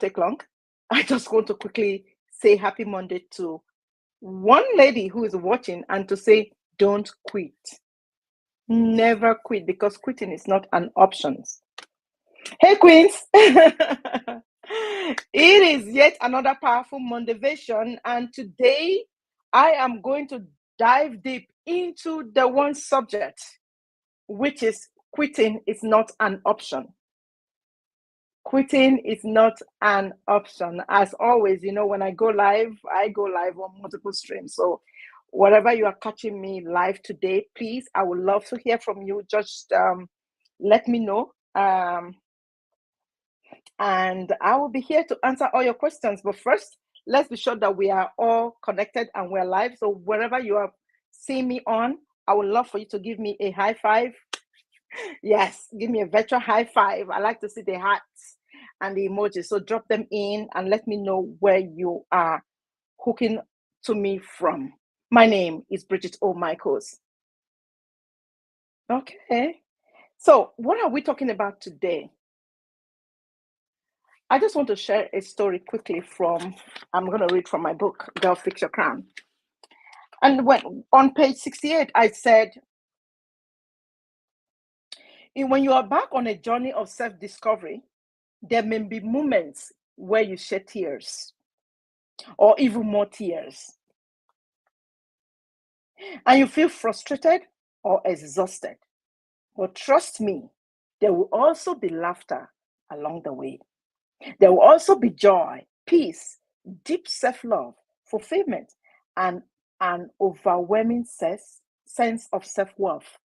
take long. I just want to quickly say happy Monday to one lady who is watching and to say, don't quit. Never quit, because quitting is not an option. Hey, Queens. It is yet another powerful Mondavation, and today I am going to dive deep into the one subject, which is quitting is not an option. Quitting is not an option. As always, when I go live on multiple streams. So whatever you are catching me live today, please, I would love to hear from you. Just let me know. And I will be here to answer all your questions. But first, let's be sure that we are all connected and we're live. So wherever you are seeing me on, I would love for you to give me a high five. Yes, give me a virtual high five. I like to see the hearts and the emojis. So drop them in and let me know where you are hooking to me from. My name is Bridget O. Michaels. Okay. So what are we talking about today? I just want to share a story quickly I'm going to read from my book, Gurl, Fix Your Crown. And when on page 68, I said, when you are back on a journey of self-discovery, there may be moments where you shed tears, or even more tears. And you feel frustrated or exhausted. But trust me, there will also be laughter along the way. There will also be joy, peace, deep self-love, fulfillment, and an overwhelming sense of self-worth.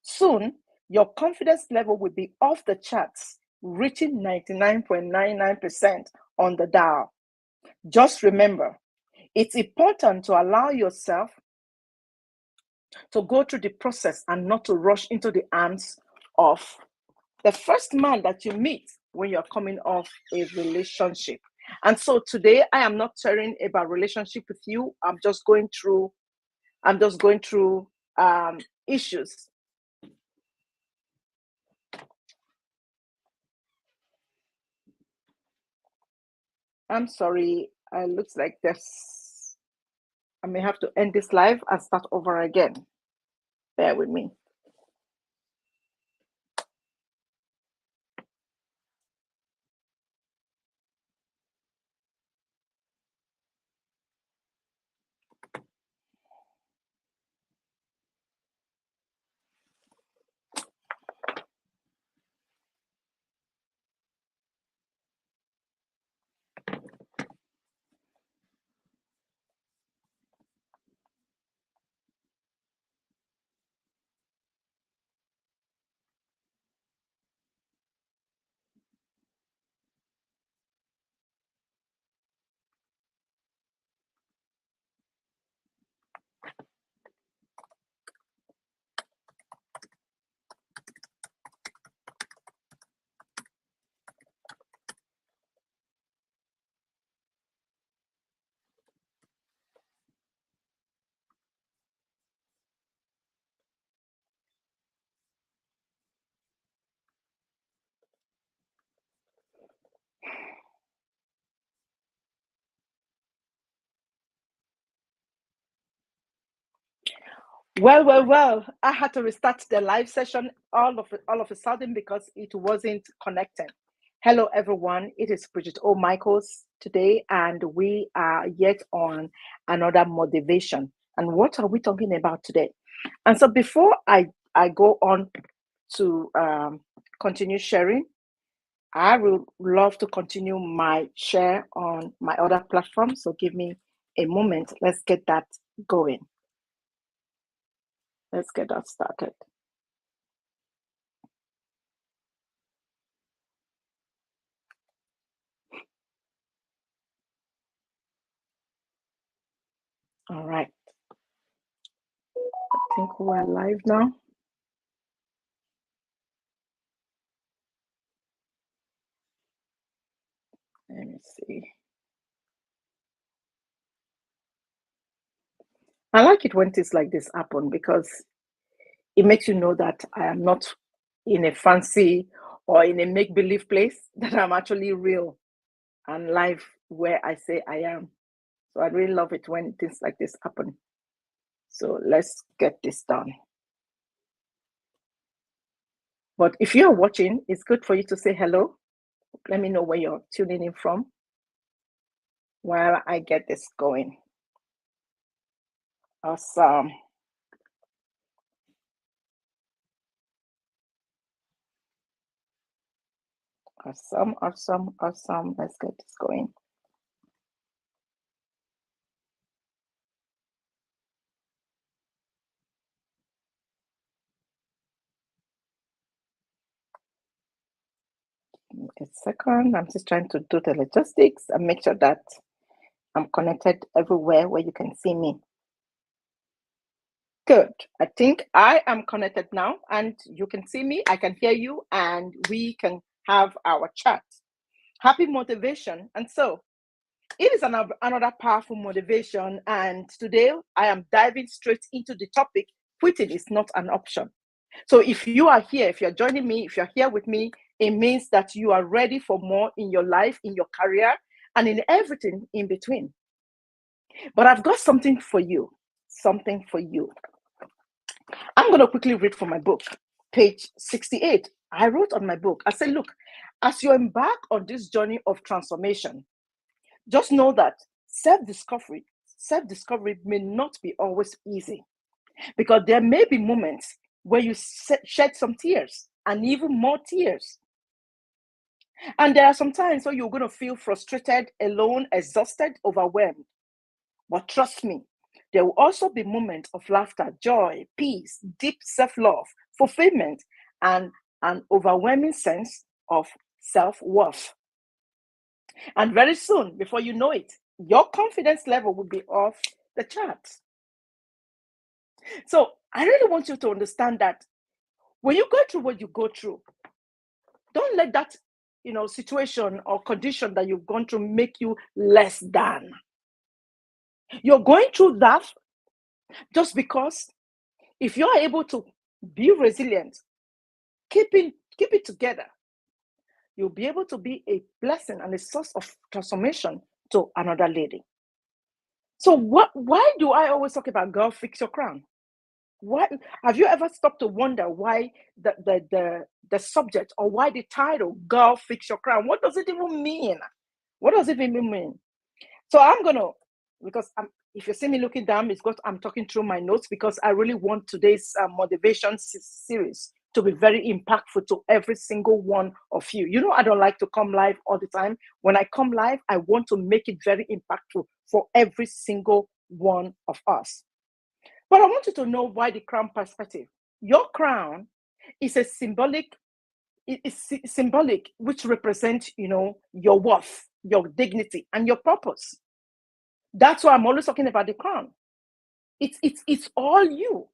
Soon, your confidence level will be off the charts, reaching 99.99% on the dial. Just remember, it's important to allow yourself to go through the process and not to rush into the arms of the first man that you meet when you're coming off a relationship. And so today I am not sharing about relationship with you. I'm just going through issues. I'm sorry. It looks like this. I may have to end this live and start over again. Bear with me. Well. I had to restart the live session all of a sudden because it wasn't connecting. Hello, everyone. It is Bridget O. Michaels today, and we are yet on another motivation. And what are we talking about today? And so before I go on to continue sharing, I would love to continue my share on my other platforms. So give me a moment. Let's get that going. Let's get that started. All right. I think we're live now. Let me see. I like it when things like this happen because it makes you know that I am not in a fancy or in a make-believe place, that I'm actually real. and life where I say I am. So I really love it when things like this happen. So let's get this done. But if you're watching, it's good for you to say hello. Let me know where you're tuning in from while I get this going. Awesome. Awesome, awesome, awesome. Let's get this going. A second. I'm just trying to do the logistics and make sure that I'm connected everywhere where you can see me. Good. I think I am connected now and you can see me, I can hear you, and we can have our chat. Happy motivation. And so it is another powerful motivation. And today I am diving straight into the topic: quitting is not an option. So if you are here, if you're joining me, if you're here with me, it means that you are ready for more in your life, in your career, and in everything in between. But I've got something for you. Something for you. I'm going to quickly read from my book, page 68. I wrote on my book, I said, look, as you embark on this journey of transformation, just know that self-discovery may not be always easy, because there may be moments where you shed some tears and even more tears. And there are some times where you're going to feel frustrated, alone, exhausted, overwhelmed. But trust me, there will also be moments of laughter, joy, peace, deep self-love, fulfillment, and an overwhelming sense of self-worth. And very soon, before you know it, your confidence level will be off the charts. So I really want you to understand that when you go through what you go through, don't let that situation or condition that you've gone through make you less than. You're going through that just because if you're able to be resilient, keep it together, you'll be able to be a blessing and a source of transformation to another lady. So why do I always talk about girl fix your crown? Why have you ever stopped to wonder why the subject, or why the title girl fix your crown? What does it even mean? What does it even mean? So I'm gonna, because if you see me looking down, it's because I'm talking through my notes, because I really want today's motivation series to be very impactful to every single one of you. You know, I don't like to come live all the time. When I come live, I want to make it very impactful for every single one of us. But I want you to know why the crown perspective. Your crown is a symbolic, which represents, your worth, your dignity, and your purpose. That's why I'm always talking about the crown. It's all you.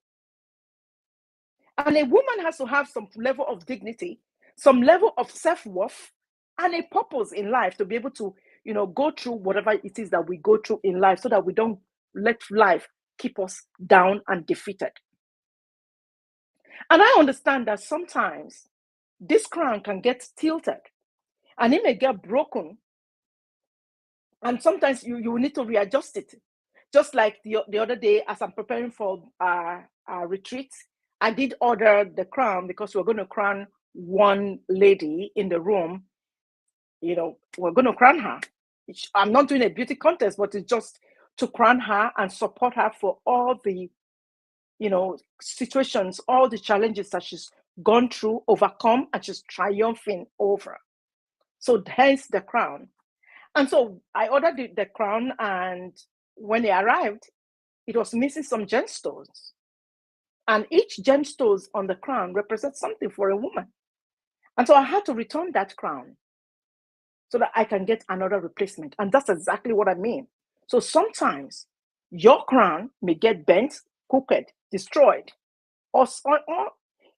And a woman has to have some level of dignity, some level of self-worth, and a purpose in life to be able to, go through whatever it is that we go through in life, so that we don't let life keep us down and defeated. And I understand that sometimes this crown can get tilted and it may get broken. And sometimes you will need to readjust it. Just like the other day, as I'm preparing for our retreat, I did order the crown because we're going to crown one lady in the room. We're going to crown her. I'm not doing a beauty contest, but it's just to crown her and support her for all the, situations, all the challenges that she's gone through, overcome, and she's triumphing over. So hence the crown. And so I ordered the crown, and when it arrived, it was missing some gemstones. And each gemstones on the crown represents something for a woman. And so I had to return that crown so that I can get another replacement. And that's exactly what I mean. So sometimes your crown may get bent, crooked, destroyed, or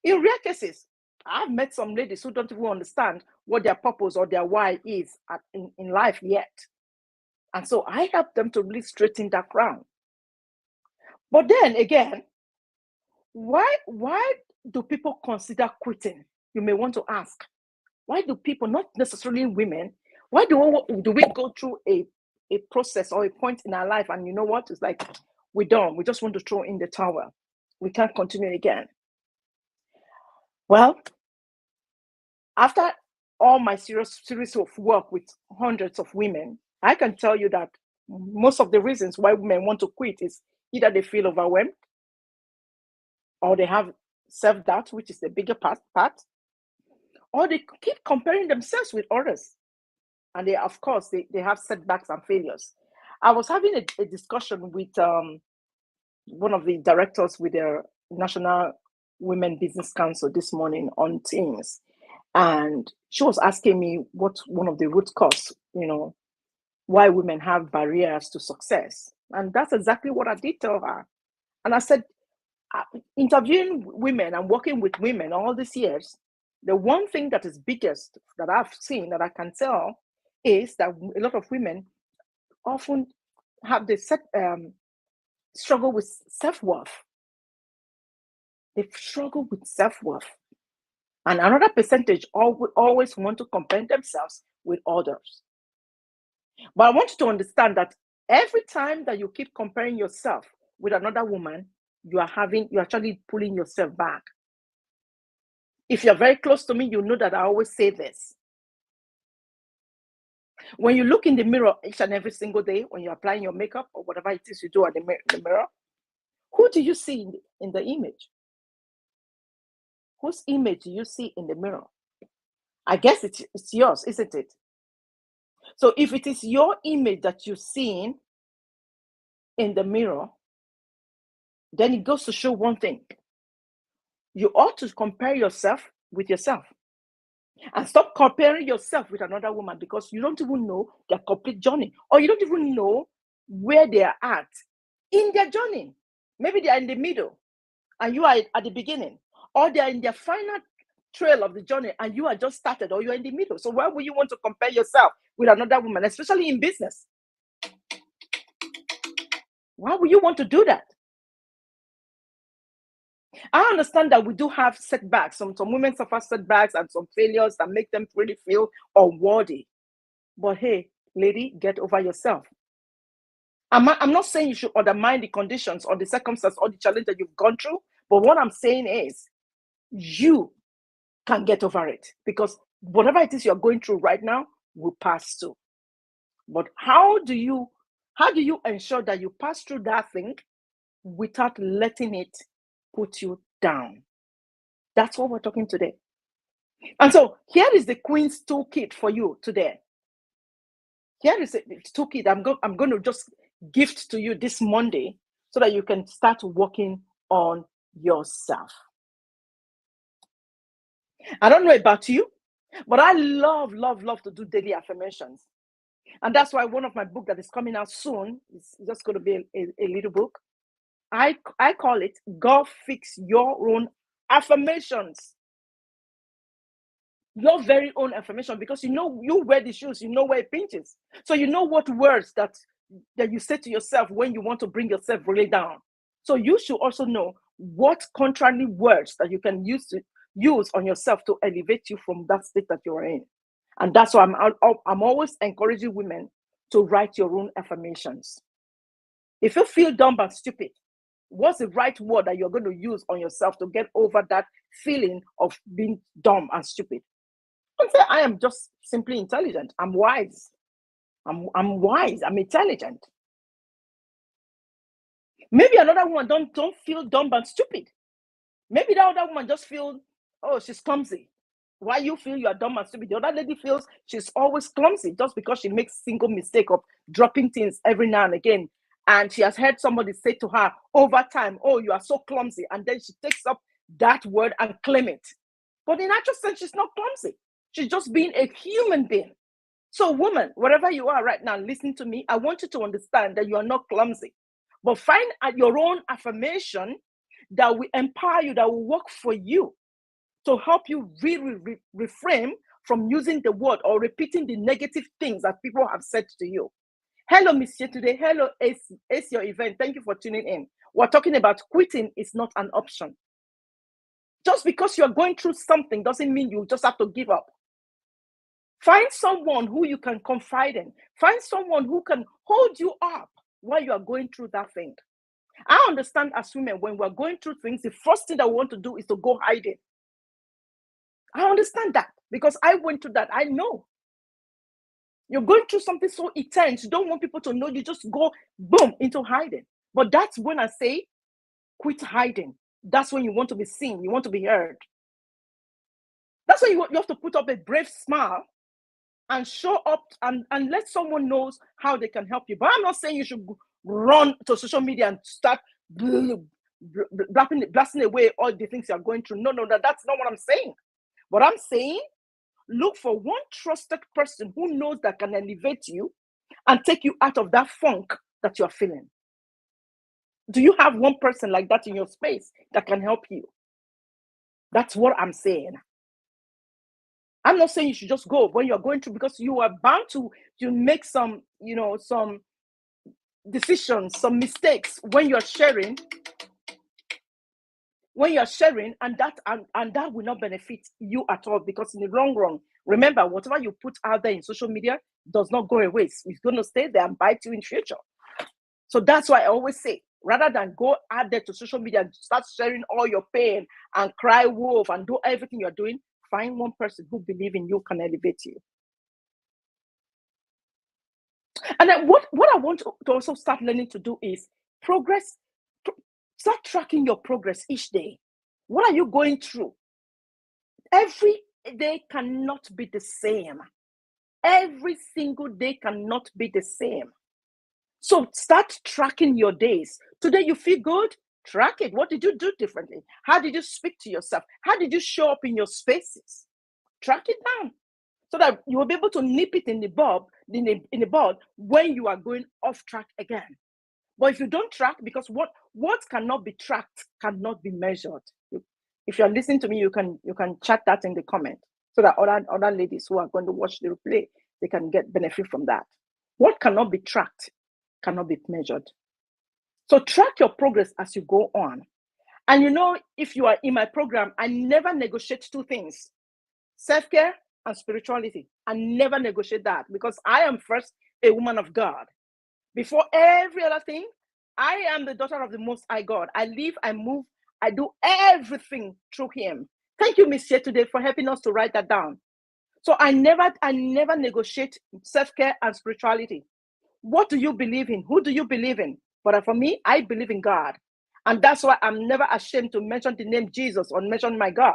in rare cases, I've met some ladies who don't even understand what their purpose or their why is in life yet. And so I help them to really straighten that crown. But then again, why do people consider quitting? You may want to ask. Why do people, not necessarily women, Why do we go through a process or a point in our life, and you know what? It's like we're done. We just want to throw in the towel. We can't continue again. Well, after all my series of work with hundreds of women, I can tell you that most of the reasons why women want to quit is either they feel overwhelmed, or they have self-doubt, which is the bigger part, or they keep comparing themselves with others. And they, of course, they have setbacks and failures. I was having a discussion with one of the directors with the National Women Business Council this morning on Teams. And she was asking me what one of the root cause, why women have barriers to success. And that's exactly what I did tell her. And I said, interviewing women and working with women all these years, the one thing that is biggest that I've seen that I can tell is that a lot of women often have the struggle with self-worth. They struggle with self-worth. And another percentage always want to compare themselves with others. But I want you to understand that every time that you keep comparing yourself with another woman, you're actually pulling yourself back. If you're very close to me, you know that I always say this. When you look in the mirror each and every single day, when you're applying your makeup or whatever it is you do at the mirror, who do you see in the image? Whose image do you see in the mirror? I guess it's yours, isn't it? So if it is your image that you're seeing in the mirror, then it goes to show one thing. You ought to compare yourself with yourself. And stop comparing yourself with another woman, because you don't even know their complete journey, or you don't even know where they are at in their journey. Maybe they are in the middle and you are at the beginning, or they are in their final trail of the journey and you are just started, or you're in the middle. So why would you want to compare yourself with another woman, especially in business? Why would you want to do that? I understand that we do have setbacks. Some women suffer setbacks and some failures that make them really feel unworthy. But hey, lady, get over yourself. I'm not saying you should undermine the conditions or the circumstances or the challenge that you've gone through. But what I'm saying is you can get over it, because whatever it is you're going through right now will pass too. But how do you ensure that you pass through that thing without letting it put you down? That's what we're talking today. And so here is the Queen's toolkit for you today. Here is a toolkit I'm going to just gift to you this Monday so that you can start working on yourself. I don't know about you, but I love to do daily affirmations. And that's why one of my books that is coming out soon is just going to be a little book. I call it "Go Fix Your Own Affirmations." Your very own affirmation, because you wear the shoes, you know where it pinches. So you know what words that you say to yourself when you want to bring yourself really down. So you should also know what contrary words that you can use on yourself to elevate you from that state that you're in. And that's why I'm always encouraging women to write your own affirmations. If you feel dumb and stupid, what's the right word that you're going to use on yourself to get over that feeling of being dumb and stupid? Don't say I am just simply intelligent. I'm wise. I'm wise. I'm intelligent. Maybe another woman don't feel dumb and stupid. Maybe that other woman just feel, oh, she's clumsy. Why you feel you are dumb and stupid? The other lady feels she's always clumsy just because she makes single mistake of dropping things every now and again. And she has heard somebody say to her over time, oh, you are so clumsy. And then she takes up that word and claim it. But in actual sense, she's not clumsy. She's just being a human being. So woman, wherever you are right now, listen to me. I want you to understand that you are not clumsy. But find your own affirmation that will empower you, that will work for you, to help you reframe from using the word or repeating the negative things that people have said to you. Hello, Monsieur, today. Hello, Ace Your Event. Thank you for tuning in. We're talking about quitting is not an option. Just because you're going through something doesn't mean you just have to give up. Find someone who you can confide in. Find someone who can hold you up while you are going through that thing. I understand as women, when we're going through things, the first thing that we want to do is to go hiding. I understand that because I went through that. I know. You're going through something so intense. You don't want people to know. You just go, boom, into hiding. But that's when I say, quit hiding. That's when you want to be seen. You want to be heard. That's when you have to put up a brave smile and show up and let someone knows how they can help you. But I'm not saying you should run to social media and start blasting away all the things you're going through. No, that's not what I'm saying. What I'm saying, look for one trusted person who knows that can elevate you and take you out of that funk that you're feeling. Do you have one person like that in your space that can help you? That's what I'm saying. I'm not saying you should just go when you're going through, because you are bound to make some, some decisions, some mistakes when you're sharing, and that will not benefit you at all, because in the long run, remember, whatever you put out there in social media does not go away. It's going to stay there and bite you in future. So that's why I always say, rather than go out there to social media and start sharing all your pain and cry wolf and do everything you're doing, find one person who believes in you, can elevate you. And then what I want to also start learning to do is progress. Start tracking your progress each day. What are you going through? Every day cannot be the same. Every single day cannot be the same. So start tracking your days. Today you feel good? Track it. What did you do differently? How did you speak to yourself? How did you show up in your spaces? Track it down so that you will be able to nip it in the bud when you are going off track again. But if you don't track, because what cannot be tracked cannot be measured. If you're listening to me, you can chat that in the comment so that other ladies who are going to watch the replay, they can get benefit from that. What cannot be tracked cannot be measured. So track your progress as you go on. And if you are in my program, I never negotiate two things: self-care and spirituality. I never negotiate that, because I am first a woman of God. Before every other thing, I am the daughter of the Most High God. I live, I move, I do everything through Him. Thank you, Miss Ye, today for helping us to write that down. So I never negotiate self-care and spirituality. What do you believe in? Who do you believe in? But for me, I believe in God. And that's why I'm never ashamed to mention the name Jesus or mention my God.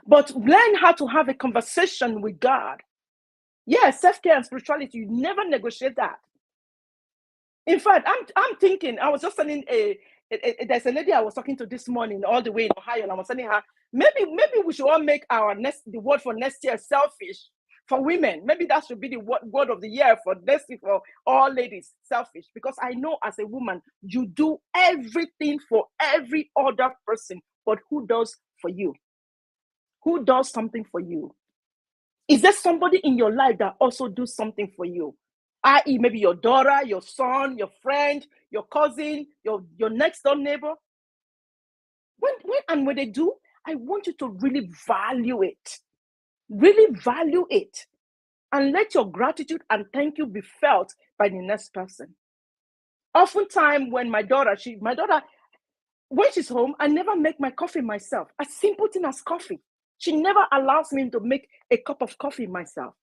But learn how to have a conversation with God. Yeah, self-care and spirituality, you never negotiate that. In fact, I'm thinking, I was just telling there's a lady I was talking to this morning all the way in Ohio, and I was telling her, maybe we should all make the word for next year selfish for women. Maybe that should be the word of the year for next year for all ladies, selfish. Because I know as a woman, you do everything for every other person, but who does for you? Who does something for you? Is there somebody in your life that also do something for you? I.e., maybe your daughter, your son, your friend, your cousin, your next door neighbor. When they do, I want you to really value it. Really value it. And let your gratitude and thank you be felt by the next person. Oftentimes, when my daughter, when she's home, I never make my coffee myself. A simple thing as coffee. She never allows me to make a cup of coffee myself.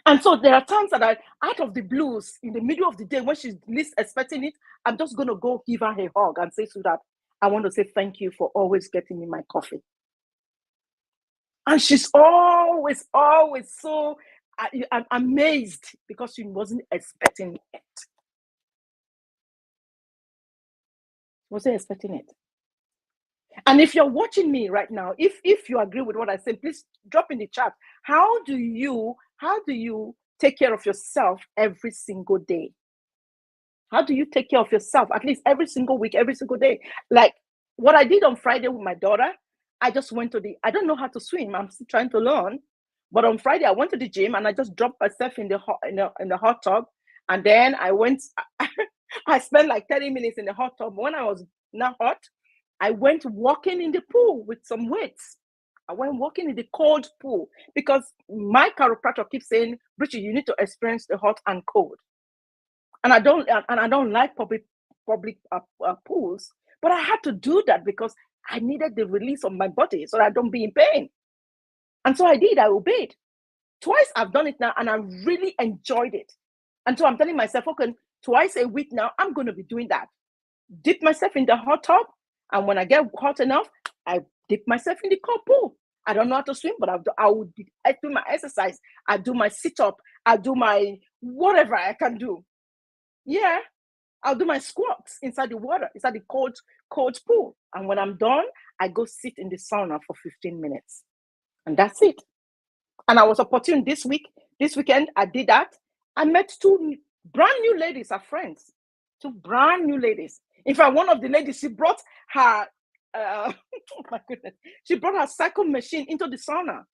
And so there are times that out of the blues, in the middle of the day, when she's least expecting it, I'm just going to go give her a hug and say to that, I want to say thank you for always getting me my coffee. And she's always so I'm amazed, because she wasn't expecting it. Wasn't expecting it. And if you're watching me right now, if you agree with what I said, please drop in the chat. How do you take care of yourself every single day? How do you take care of yourself at least every single week, every single day? Like what I did on Friday with my daughter, I just went to I don't know how to swim. I'm still trying to learn. But on Friday, I went to the gym and I just dropped myself in the hot tub. And then I went, I spent like 30 minutes in the hot tub. When I was not hot, I went walking in the pool with some weights. I went walking in the cold pool because my chiropractor keeps saying, Bridget, you need to experience the hot and cold. And I don't like public pools, but I had to do that because I needed the release of my body so that I don't be in pain. And so I did. I obeyed. Twice I've done it now, and I really enjoyed it. And so I'm telling myself, okay, twice a week now, I'm going to be doing that. Dip myself in the hot tub, and when I get hot enough, I dip myself in the cold pool. I don't know how to swim, but I do my exercise. I do my sit-up. I do my whatever I can do. Yeah, I'll do my squats inside the water, inside the cold pool. And when I'm done, I go sit in the sauna for 15 minutes. And that's it. And I was opportune this weekend, I did that. I met two brand new ladies, are friends. Two brand new ladies. In fact, one of the ladies, she brought her, oh my goodness, she brought her cycle machine into the sauna.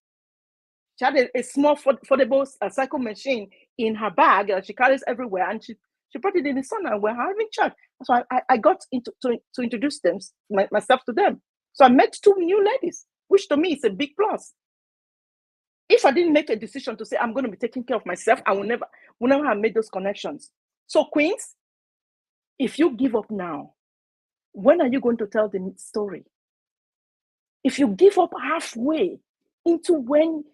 She had a small foldable cycle machine in her bag that she carries everywhere, and she brought it in the sauna, and we're having chat. So I got to introduce myself to them. So I met two new ladies, which to me is a big plus. If I didn't make a decision to say I'm going to be taking care of myself, I would never have made those connections. So queens, if you give up now, when are you going to tell the story? If you give up halfway into when,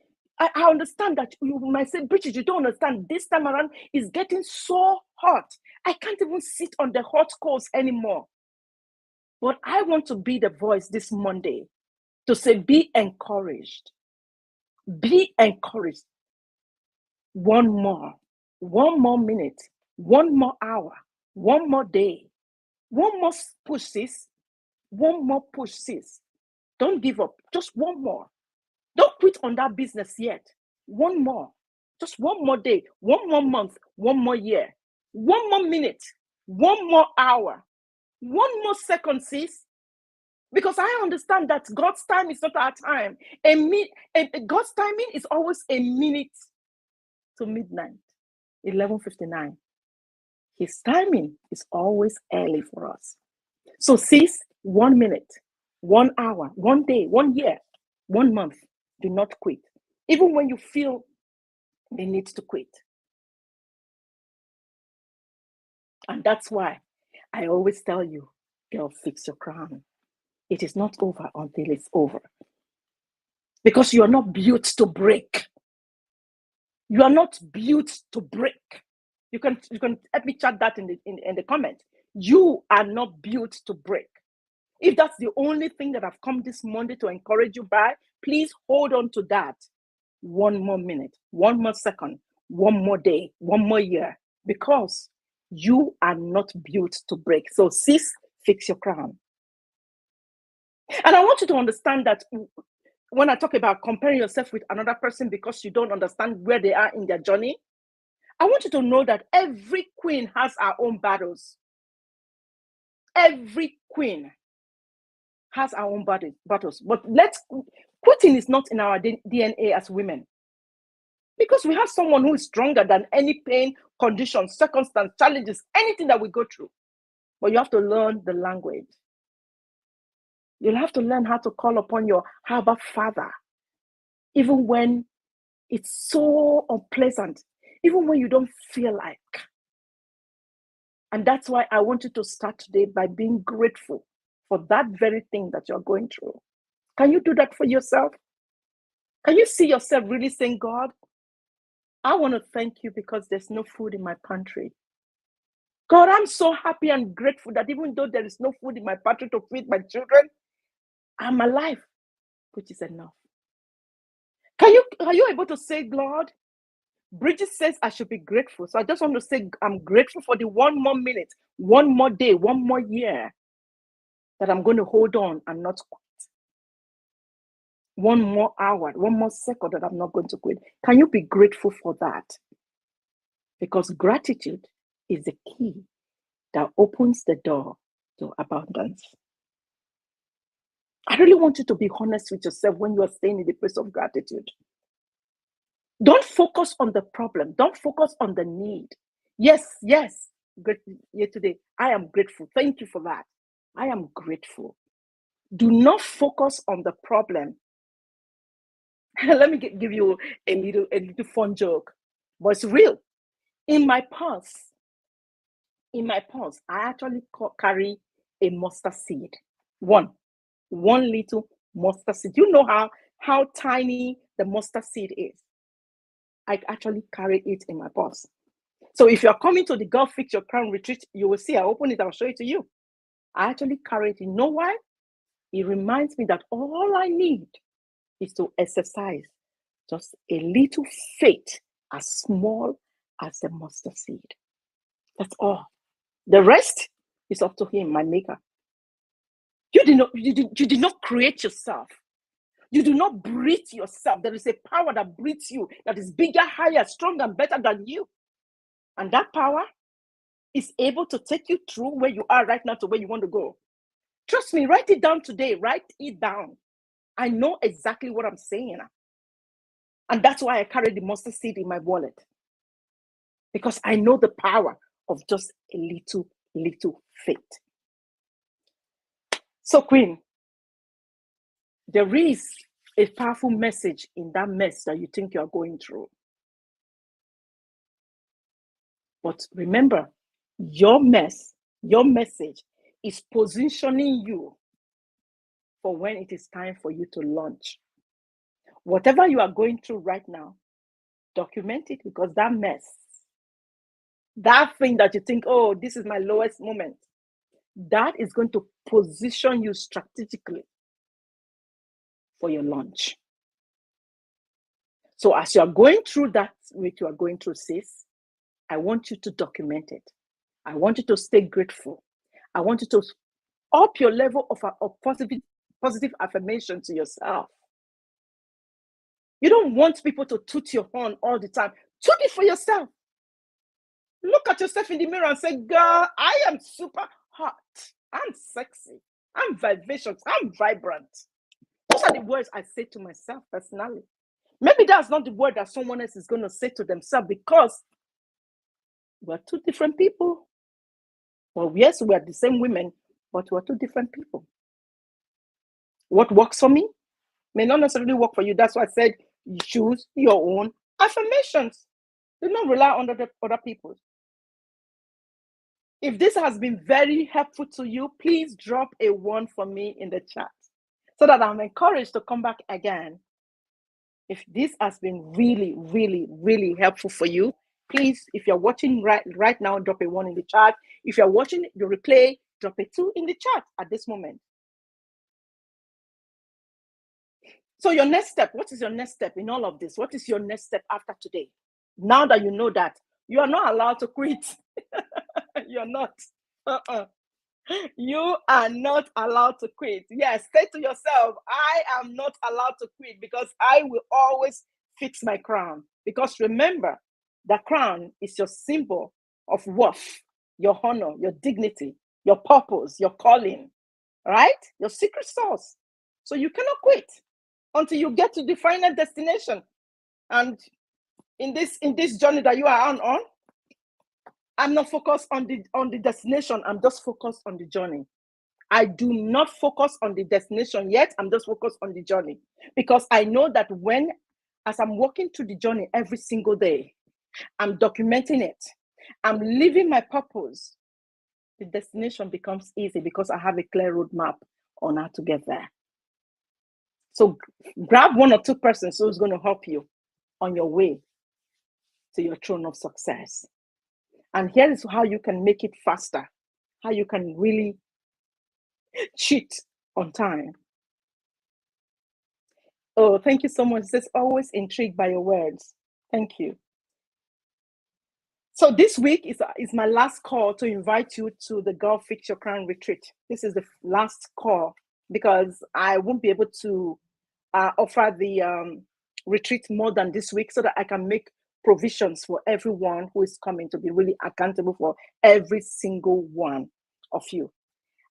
I understand that you might say, Bridget, you don't understand. This time around it's getting so hot. I can't even sit on the hot coals anymore. But I want to be the voice this Monday to say, be encouraged. Be encouraged. One more minute, one more hour, one more day, one more push, sis. One more push, sis. Don't give up. Just one more. Don't quit on that business yet. One more. Just one more day, one more month, one more year, one more minute, one more hour, one more second, sis. Because I understand that God's time is not our time. God's timing is always a minute to midnight, 11:59. His timing is always early for us. So sis, 1 minute, 1 hour, 1 day, 1 year, 1 month, do not quit. Even when you feel the need to quit. And that's why I always tell you, girl, fix your crown. It is not over until it's over. Because you are not built to break. You are not built to break. You can help me chat that in the comment. You are not built to break. If that's the only thing that I've come this Monday to encourage you by, please hold on to that. 1 more minute, 1 more second, 1 more day, 1 more year, because you are not built to break. So sis, fix your crown. And I want you to understand that when I talk about comparing yourself with another person because you don't understand where they are in their journey, I want you to know that every queen has her own battles. Every queen has our own battles. But quitting is not in our DNA as women. Because we have someone who is stronger than any pain, condition, circumstance, challenges, anything that we go through. But you have to learn the language. You'll have to learn how to call upon your Abba Father, even when it's so unpleasant, even when you don't feel like. And that's why I want you to start today by being grateful for that very thing that you're going through. Can you do that for yourself? Can you see yourself really saying, God, I want to thank you because there's no food in my pantry. God, I'm so happy and grateful that even though there is no food in my pantry to feed my children, I'm alive, which is enough. Are you able to say, Lord, Bridget says I should be grateful. So I just want to say I'm grateful for the 1 more minute, 1 more day, 1 more year that I'm going to hold on and not quit. 1 more hour, 1 more second that I'm not going to quit. Can you be grateful for that? Because gratitude is the key that opens the door to abundance. I really want you to be honest with yourself when you are staying in the place of gratitude. Don't focus on the problem. Don't focus on the need. Yes. Great today. I am grateful. Thank you for that. I am grateful. Do not focus on the problem. Let me give you a little fun joke, but it's real. In my purse, I actually carry a mustard seed. One little mustard seed. You know how tiny the mustard seed is. I actually carry it in my purse. So if you're coming to the Gurl Fix Your Crown retreat, you will see. I open it. I'll show it to you. I actually carry it. You know why? It reminds me that all I need is to exercise just a little faith, as small as the mustard seed. That's all. The rest is up to Him, my Maker. You did not create yourself. You do not breathe yourself. There is a power that breathes you, that is bigger, higher, stronger, and better than you. And that power is able to take you through where you are right now to where you want to go. Trust me, write it down today. Write it down. I know exactly what I'm saying. And that's why I carry the mustard seed in my wallet. Because I know the power of just a little faith. So, Queen, there is a powerful message in that mess that you think you're going through. But remember, your message is positioning you for when it is time for you to launch. Whatever you are going through right now, document it, because that mess, that thing that you think, oh, this is my lowest moment, that is going to position you strategically for your launch. So as you are going through that, which you are going through, sis, I want you to document it. I want you to stay grateful. I want you to up your level of positive affirmation to yourself. You don't want people to toot your horn all the time. Toot it for yourself. Look at yourself in the mirror and say, girl, I am super hot. I'm sexy. I'm vivacious. I'm vibrant. Those are the words I say to myself personally. Maybe that's not the word that someone else is going to say to themselves, because we're two different people. Well, yes, we are the same women, but we're two different people. What works for me may not necessarily work for you. That's why I said you choose your own affirmations. Do not rely on other people. If this has been very helpful to you, please drop a 1 for me in the chat so that I'm encouraged to come back again. If this has been really, really, really helpful for you, please, if you're watching right now, drop a 1 in the chat. If you're watching the replay, drop a 2 in the chat at this moment. So your next step, what is your next step in all of this? What is your next step after today? Now that you know that, you are not allowed to quit. You're not. You are not allowed to quit. Yes, say to yourself, I am not allowed to quit, because I will always fix my crown. Because remember, the crown is your symbol of worth, your honor, your dignity, your purpose, your calling, right? Your secret sauce. So you cannot quit until you get to the final destination. And in this journey that you are on, I'm not focused on the destination. I'm just focused on the journey. I do not focus on the destination yet. I'm just focused on the journey, because I know that as I'm walking through the journey every single day, I'm documenting it, I'm living my purpose, the destination becomes easy, because I have a clear roadmap on how to get there. So grab 1 or 2 persons who's going to help you on your way to your throne of success. And here is how you can make it faster, how you can really cheat on time. Oh, thank you so much. It says, always intrigued by your words. Thank you. So this week is my last call to invite you to the Gurl Fix Your Crown retreat. This is the last call, because I won't be able to offer the retreat more than this week, so that I can make provisions for everyone who is coming, to be really accountable for every single one of you.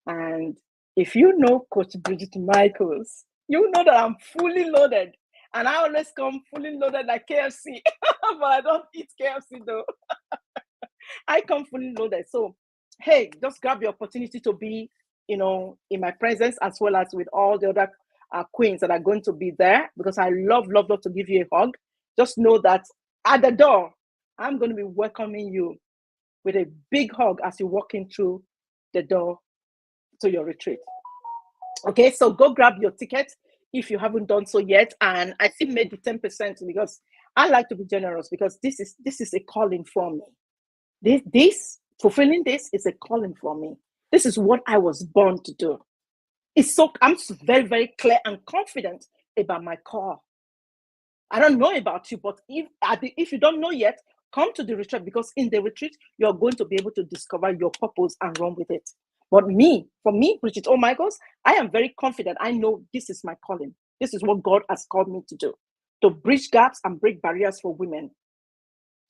And if you know Coach Bridget Michaels, you know that I'm fully loaded. And I always come fully loaded like KFC. But I don't eat KFC though. I come fully loaded. So, hey, just grab the opportunity to be, in my presence, as well as with all the other queens that are going to be there, because I love to give you a hug. Just know that at the door, I'm going to be welcoming you with a big hug as you're walking through the door to your retreat. Okay, so go grab your ticket if you haven't done so yet. And I still made the 10% because I like to be generous, because this is a calling for me. This fulfilling this is a calling for me. This is what I was born to do. I'm very, very clear and confident about my call. I don't know about you, but if you don't know yet, come to the retreat, because in the retreat, you're going to be able to discover your purpose and run with it. But for me, Bridget, oh my gosh, I am very confident. I know this is my calling. This is what God has called me to do, to bridge gaps and break barriers for women.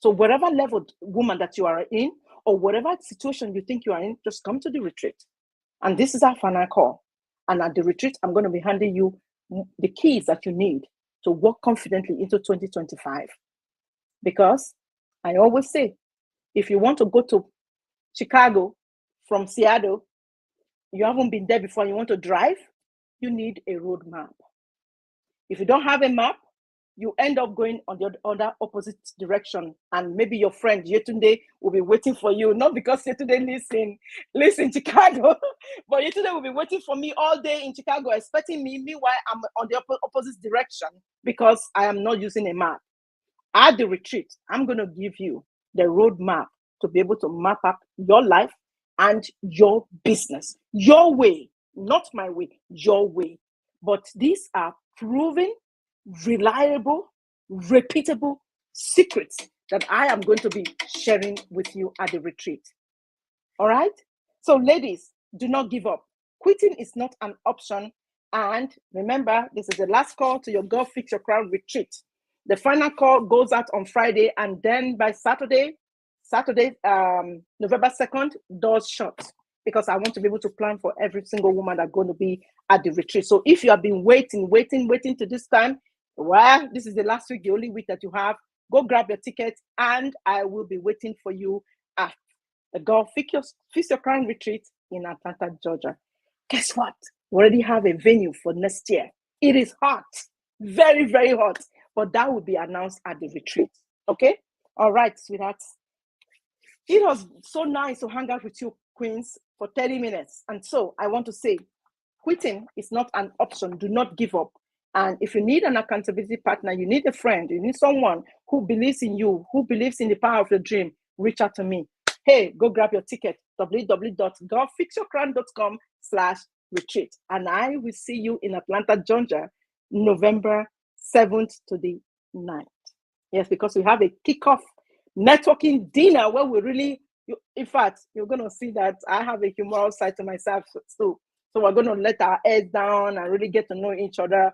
So whatever level woman that you are in, or whatever situation you think you are in, just come to the retreat. And this is our final call. And at the retreat, I'm going to be handing you the keys that you need to walk confidently into 2025. Because I always say, if you want to go to Chicago from Seattle, you haven't been there before, you want to drive, you need a road map. If you don't have a map, you end up going on the other opposite direction. And maybe your friend Yetunde will be waiting for you, not because Yetunde lives in Chicago, but Yetunde will be waiting for me all day in Chicago, expecting me. Meanwhile, I'm on the opposite direction because I am not using a map. At the retreat, I'm going to give you the road map to be able to map up your life and your business, your way, not my way, your way. But these are proven, reliable, repeatable secrets that I am going to be sharing with you at the retreat. All right? So ladies, do not give up. Quitting is not an option. And remember, this is the last call to your Girl Fix Your Crown retreat. The final call goes out on Friday, and then by Saturday, November 2nd, doors shut, because I want to be able to plan for every single woman that's going to be at the retreat. So if you have been waiting to this time, well, this is the last week, the only week that you have, go grab your ticket, and I will be waiting for you at the Girl Fix Your Crown retreat in Atlanta, Georgia. Guess what? We already have a venue for next year. It is hot, very, very hot, but that will be announced at the retreat. Okay? All right, sweethearts. It was so nice to hang out with you, queens, for 30 minutes. And so I want to say, quitting is not an option. Do not give up. And if you need an accountability partner, you need a friend, you need someone who believes in you, who believes in the power of your dream, reach out to me. Hey, go grab your ticket, www.girlfixyourcrown.com/retreat. And I will see you in Atlanta, Georgia, November 7th to the 9th. Yes, because we have a kickoff networking dinner where we really, in fact, you're going to see that I have a humorous side to myself too. So we're going to let our heads down and really get to know each other,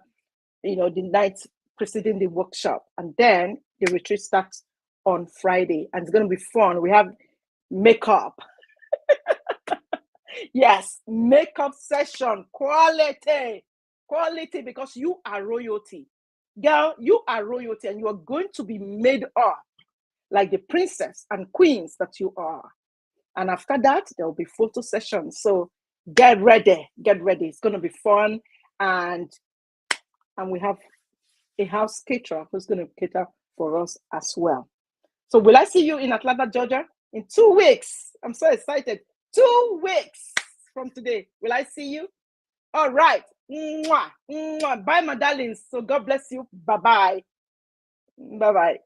the night preceding the workshop. And then the retreat starts on Friday, and it's going to be fun. We have makeup. Yes, makeup session, quality, because you are royalty. Girl, you are royalty, and you are going to be made up like the princess and queens that you are. And after that, there will be photo sessions. So get ready. It's going to be fun. And we have a house caterer who's going to cater for us as well. So will I see you in Atlanta, Georgia in 2 weeks? I'm so excited. 2 weeks from today. Will I see you? All right. Mwah, mwah. Bye, my darlings. So God bless you. Bye-bye. Bye-bye.